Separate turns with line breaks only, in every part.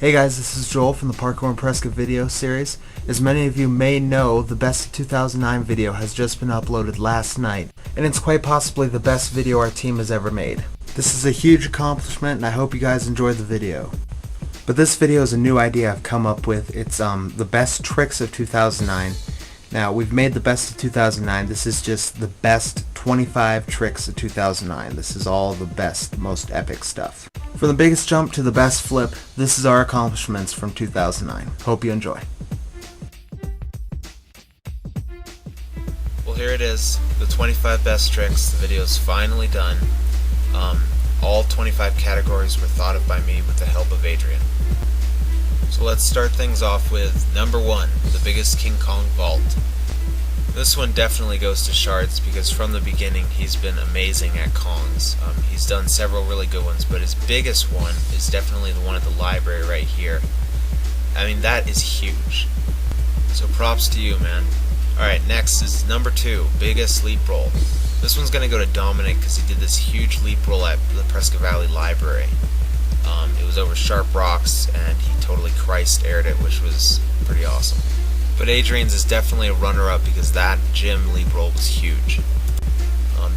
Hey guys, this is Joel from the Parkour and Prescott video series. As many of you may know, the Best of 2009 video has just been uploaded last night, and it's quite possibly the best video our team has ever made. This is a huge accomplishment, and I hope you guys enjoyed the video. But this video is a new idea I've come up with. It's the best tricks of 2009. Now, we've made the best of 2009. This is just the best 25 tricks of 2009. This is all the best, most epic stuff. From the biggest jump to the best flip, this is our accomplishments from 2009. Hope you enjoy.
Well, here it is, the 25 best tricks. The video is finally done. All 25 categories were thought of by me with the help of Adrian. So let's start things off with number 1, the biggest King Kong vault. This one definitely goes to Shards because from the beginning he's been amazing at Kongs. He's done several really good ones, but his biggest one is definitely the one at the library right here. I mean, that is huge. So props to you, man. Alright, next is number 2, biggest leap roll. This one's going to go to Dominic because he did this huge leap roll at the Prescott Valley Library. It was over sharp rocks and he totally Christ-aired it, which was pretty awesome. But Adrian's is definitely a runner-up because that gym leap roll was huge.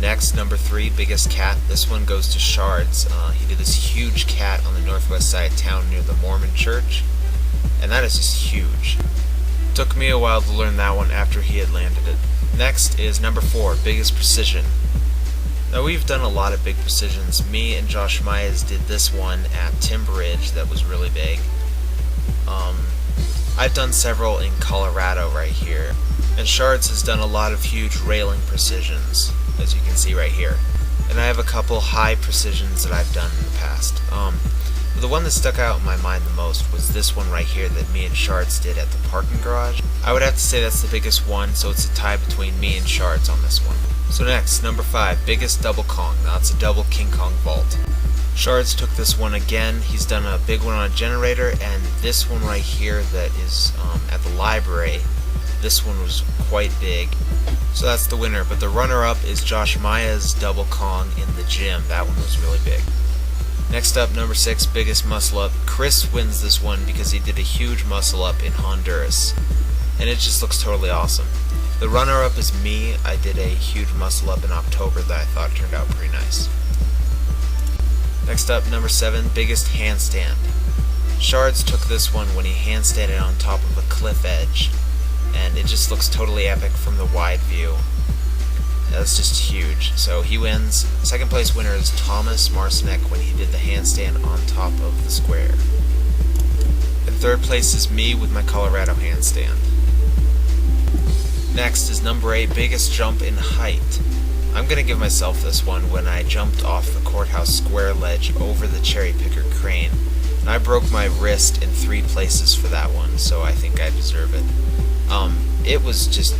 Next, number 3, biggest cat. This one goes to Shards. He did this huge cat on the northwest side of town near the Mormon church, and that is just huge. Took me a while to learn that one after he had landed it. Next is number 4, biggest precision. Now, we've done a lot of big precisions. Me and Josh Myers did this one at Timber Ridge that was really big. I've done several in Colorado right here. And Shards has done a lot of huge railing precisions, as you can see right here. And I have a couple high precisions that I've done in the past. But the one that stuck out in my mind the most was this one right here that me and Shards did at the parking garage. I would have to say that's the biggest one, so it's a tie between me and Shards on this one. So next, number 5, biggest double Kong. Now it's a double King Kong vault. Shards took this one again. He's done a big one on a generator, and this one right here that is at the library, this one was quite big. So that's the winner, but the runner-up is Josh Maya's double Kong in the gym. That one was really big. Next up, number 6, biggest muscle-up. Chris wins this one because he did a huge muscle-up in Honduras, and it just looks totally awesome. The runner-up is me. I did a huge muscle-up in October that I thought turned out pretty nice. Next up, number 7, biggest handstand. Shards took this one when he handstanded on top of a cliff edge, and it just looks totally epic from the wide view. That's just huge. So he wins. Second place winner is Thomas Marcinek when he did the handstand on top of the square. And third place is me with my Colorado handstand. Next is number 8, biggest jump in height. I'm going to give myself this one when I jumped off the courthouse square ledge over the cherry picker crane. And I broke my wrist in 3 places for that one, so I think I deserve it. It was just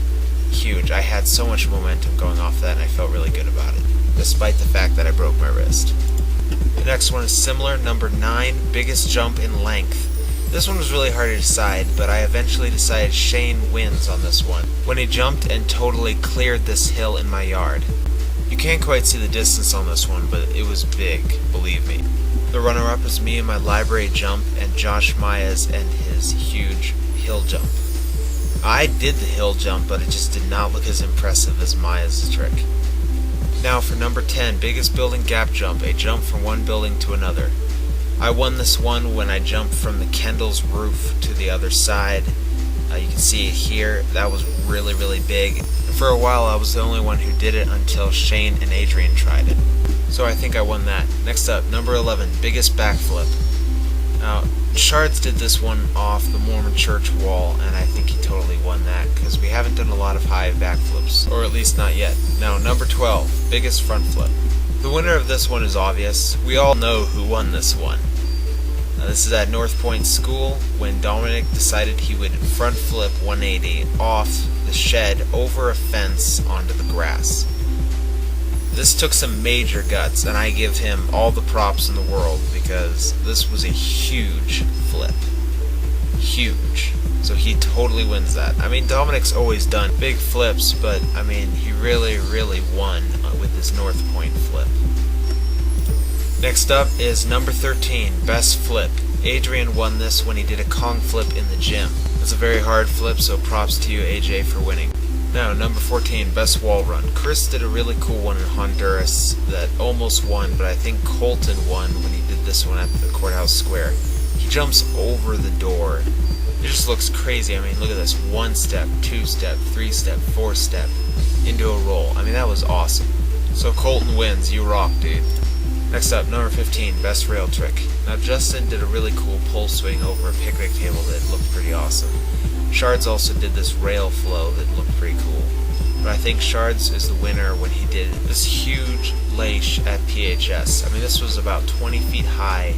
huge. I had so much momentum going off that and I felt really good about it, despite the fact that I broke my wrist. The next one is similar, number 9, biggest jump in length. This one was really hard to decide, but I eventually decided Shane wins on this one, when he jumped and totally cleared this hill in my yard. You can't quite see the distance on this one, but it was big, believe me. The runner-up is me and my library jump, and Josh Myers and his huge hill jump. I did the hill jump, but it just did not look as impressive as Myers' trick. Now for number 10, biggest building gap jump, a jump from one building to another. I won this one when I jumped from the Kendall's roof to the other side. You can see it here. That was really, really big. And for a while I was the only one who did it until Shane and Adrian tried it. So I think I won that. Next up, number 11, biggest backflip. Now, Shards did this one off the Mormon church wall, and I think he totally won that, because we haven't done a lot of high backflips, or at least not yet. Now, number 12, biggest front flip. The winner of this one is obvious. We all know who won this one. This is at North Point School when Dominic decided he would front flip 180 off the shed over a fence onto the grass. This took some major guts, and I give him all the props in the world because this was a huge flip. Huge. So he totally wins that. I mean, Dominic's always done big flips, but I mean, he really, really won with his North Point flip. Next up is number 13, best flip Adrian won this when he did a Kong flip in the gym. It's a very hard flip, so props to you, AJ, for winning. Now, number 14, best wall run. Chris did a really cool one in Honduras that almost won, but I think Colton won when he did this one at the courthouse square. He jumps over the door. It just looks crazy. I mean, look at this. 1 step, 2 step, 3 step, 4 step into a roll. I mean, that was awesome. So Colton wins. You rock, dude. Next up, number 15, best rail trick. Now, Justin did a really cool pole swing over a picnic table that looked pretty awesome. Shards also did this rail flow that looked pretty cool. But I think Shards is the winner when he did this huge leish at PHS. I mean, this was about 20 feet high,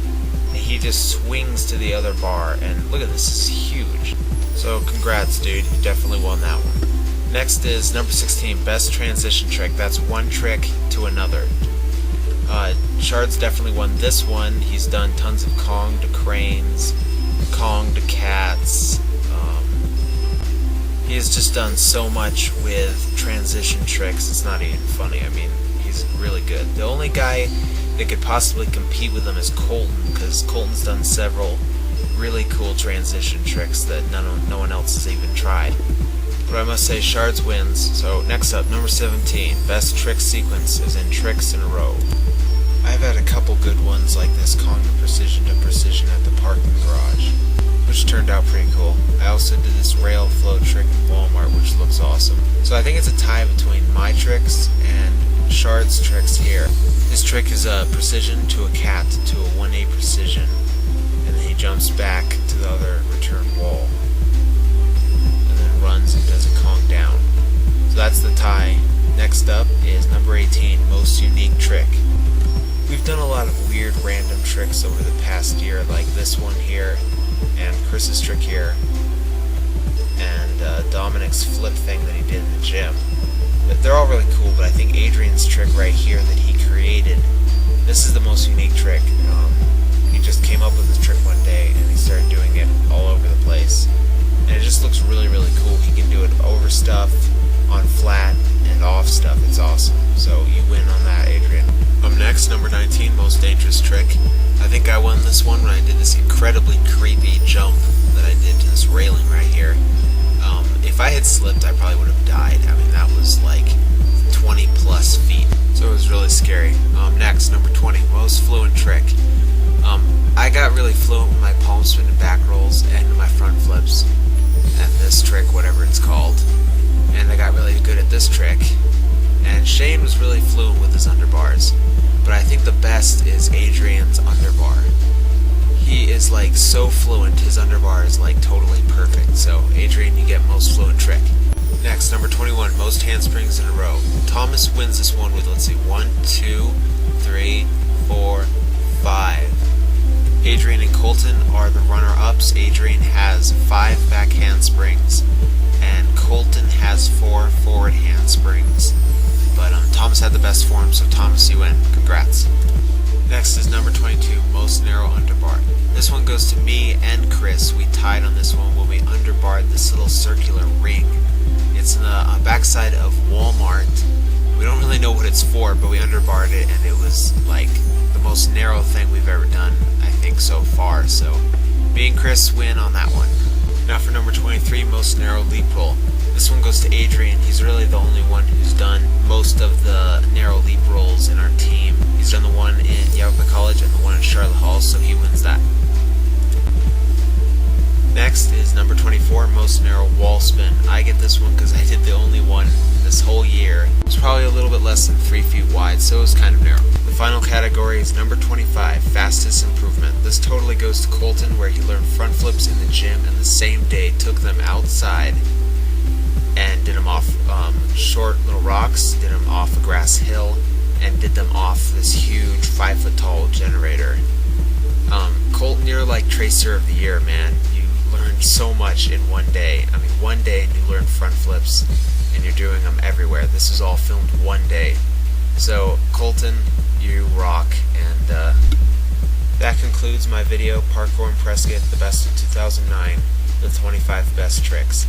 and he just swings to the other bar, and look at this, this is huge. So congrats, dude, you definitely won that one. Next is number 16, best transition trick. That's one trick to another. Shards definitely won this one. He's done tons of Kong to cranes, Kong to cats. He has just done so much with transition tricks, it's not even funny. I mean, he's really good. The only guy that could possibly compete with him is Colton, because Colton's done several really cool transition tricks that no one else has even tried. But I must say, Shards wins. So next up, number 17, best trick sequence is in tricks in a row. I've had a couple good ones like this Kong to precision at the parking garage, which turned out pretty cool. I also did this rail flow trick in Walmart, which looks awesome. So I think it's a tie between my tricks and Shard's tricks here. This trick is a precision to a cat to a 1A precision, and then he jumps back to the other return wall, and then runs and does a Kong down. So that's the tie. Next up is number 18, most unique trick. We've done a lot of weird random tricks over the past year, like this one here, and Chris's trick here, and Dominic's flip thing that he did in the gym. But they're all really cool, but I think Adrian's trick right here that he created, this is the most unique trick. He just came up with this trick one day, and he started doing it all over the place. And it just looks really, really cool. He can do it over stuff, on flat, and off stuff. It's awesome. So you win on that, Adrian. Up next, number 19, most dangerous trick. I think I won this one when I did this incredibly creepy jump that I did to this railing right here. If I had slipped, I probably would have died. I mean, that was like 20 plus feet, so it was really scary. Next, number 20, most fluent trick. I got really fluent with my palm spin and back rolls and my front flips, and this trick, whatever it's called. And I got really good at this trick. And Shane was really fluent with his underbars, but I think the best is Adrian's underbar. He is like so fluent, his underbar is like totally perfect. So Adrian, you get most fluent trick. Next, number 21, most handsprings in a row. Thomas wins this one with, let's see, 1, 2, 3, 4, 5. Adrian and Colton are the runner-ups. Adrian has 5 back handsprings, and Colton has 4 forward handsprings. But Thomas had the best form, so Thomas, you win. Congrats. Next is number 22, most narrow underbar. This one goes to me and Chris. We tied on this one when we underbarred this little circular ring. It's in the backside of Walmart. We don't really know what it's for, but we underbarred it, and it was like the most narrow thing we've ever done, I think, so far. So me and Chris win on that one. Now for number 23, most narrow leap roll. This one goes to Adrian. He's really the only one who's done most of the narrow leap rolls in our team. He's done the one in Yavapai College and the one in Charlotte Hall, so he wins that. Next is number 24, most narrow wall spin. I get this one because I did the only one this whole year. It was probably a little bit less than 3 feet wide, so it was kind of narrow. The final category is number 25, fastest improvement. This totally goes to Colton, where he learned front flips in the gym and the same day took them outside and did them off short little rocks, did them off a grass hill, and did them off this huge 5-foot-tall generator. Colton, you're like Tracer of the Year, man. You learned so much in one day. I mean, one day and you learned front flips, and you're doing them everywhere. This is all filmed one day. So, Colton, you rock, and that concludes my video, Parkour and Prescott, the best of 2009, the 25 best tricks.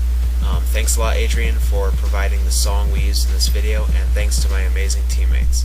Thanks a lot, Adrian, for providing the song we used in this video, and thanks to my amazing teammates.